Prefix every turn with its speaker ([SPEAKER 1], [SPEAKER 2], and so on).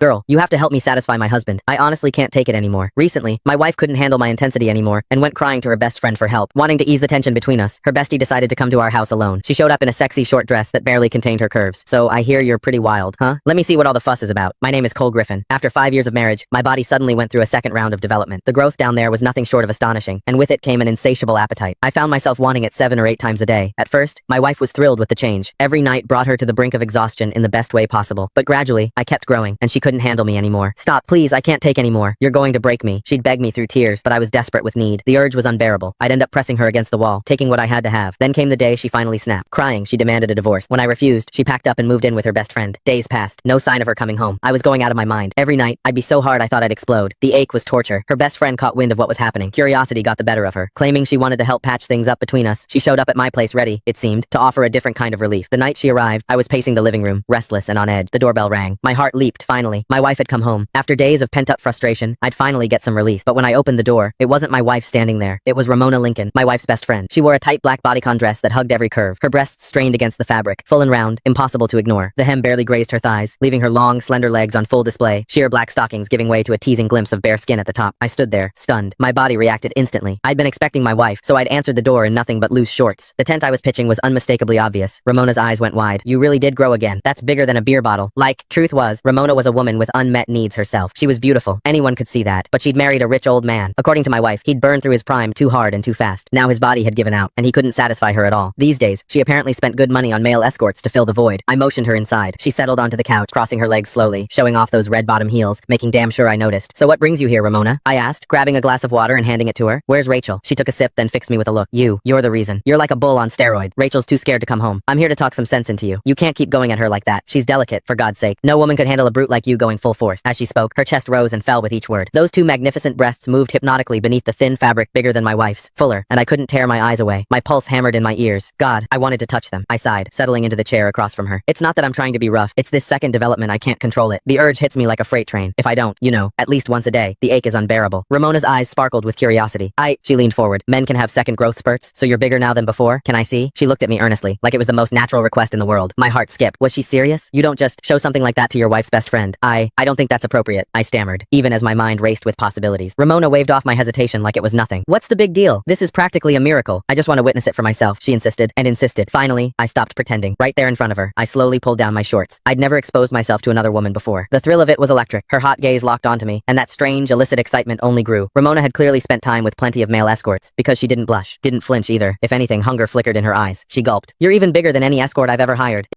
[SPEAKER 1] Girl, you have to help me satisfy my husband. I honestly can't take it anymore. Recently, my wife couldn't handle my intensity anymore and went crying to her best friend for help. Wanting to ease the tension between us, her bestie decided to come to our house alone. She showed up in a sexy short dress that barely contained her curves. So I hear you're pretty wild, huh? Let me see what all the fuss is about. My name is Cole Griffin. After 5 years of marriage, my body suddenly went through a second round of development. The growth down there was nothing short of astonishing, and with it came an insatiable appetite. I found myself wanting it 7 or 8 times a day. At first, my wife was thrilled with the change. Every night brought her to the brink of exhaustion in the best way possible. But gradually, I kept growing, and she couldn't handle me anymore. Stop, please, I can't take anymore. You're going to break me. She'd beg me through tears, but I was desperate with need. The urge was unbearable. I'd end up pressing her against the wall, taking what I had to have. Then came the day she finally snapped. Crying, she demanded a divorce. When I refused, she packed up and moved in with her best friend. Days passed. No sign of her coming home. I was going out of my mind. Every night, I'd be so hard I thought I'd explode. The ache was torture. Her best friend caught wind of what was happening. Curiosity got the better of her. Claiming she wanted to help patch things up between us, she showed up at my place ready, it seemed, to offer a different kind of relief. The night she arrived, I was pacing the living room, restless and on edge. The doorbell rang. My heart leaped, finally. My wife had come home. After days of pent-up frustration, I'd finally get some release. But when I opened the door, it wasn't my wife standing there. It was Ramona Lincoln, my wife's best friend. She wore a tight black bodycon dress that hugged every curve. Her breasts strained against the fabric, full and round, impossible to ignore. The hem barely grazed her thighs, leaving her long, slender legs on full display, sheer black stockings giving way to a teasing glimpse of bare skin at the top. I stood there, stunned. My body reacted instantly. I'd been expecting my wife, so I'd answered the door in nothing but loose shorts. The tent I was pitching was unmistakably obvious. Ramona's eyes went wide. You really did grow again. That's bigger than a beer bottle. Truth was, Ramona was a woman with unmet needs herself. She was beautiful. Anyone could see that. But she'd married a rich old man. According to my wife, he'd burned through his prime too hard and too fast. Now his body had given out, and he couldn't satisfy her at all. These days, she apparently spent good money on male escorts to fill the void. I motioned her inside. She settled onto the couch, crossing her legs slowly, showing off those red bottom heels, making damn sure I noticed. So what brings you here, Ramona? I asked, grabbing a glass of water and handing it to her. Where's Rachel? She took a sip, then fixed me with a look. You're the reason. You're like a bull on steroids. Rachel's too scared to come home. I'm here to talk some sense into you. You can't keep going at her like that. She's delicate, for God's sake. No woman could handle a brute like you going full force. As she spoke, her chest rose and fell with each word. Those two magnificent breasts moved hypnotically beneath the thin fabric bigger than my wife's, fuller, and I couldn't tear my eyes away. My pulse hammered in my ears. God, I wanted to touch them. I sighed, settling into the chair across from her. It's not that I'm trying to be rough. It's this second development I can't control it. The urge hits me like a freight train. If I don't, at least once a day, the ache is unbearable. Ramona's eyes sparkled with curiosity. She leaned forward. Men can have second growth spurts, so you're bigger now than before? Can I see? She looked at me earnestly, like it was the most natural request in the world. My heart skipped. Was she serious? You don't just show something like that to your wife's best friend. I don't think that's appropriate, I stammered, even as my mind raced with possibilities. Ramona waved off my hesitation like it was nothing. What's the big deal? This is practically a miracle. I just want to witness it for myself, she insisted, and insisted. Finally, I stopped pretending. Right there in front of her, I slowly pulled down my shorts. I'd never exposed myself to another woman before. The thrill of it was electric. Her hot gaze locked onto me, and that strange, illicit excitement only grew. Ramona had clearly spent time with plenty of male escorts, because she didn't blush, didn't flinch either. If anything, hunger flickered in her eyes. She gulped. You're even bigger than any escort I've ever hired.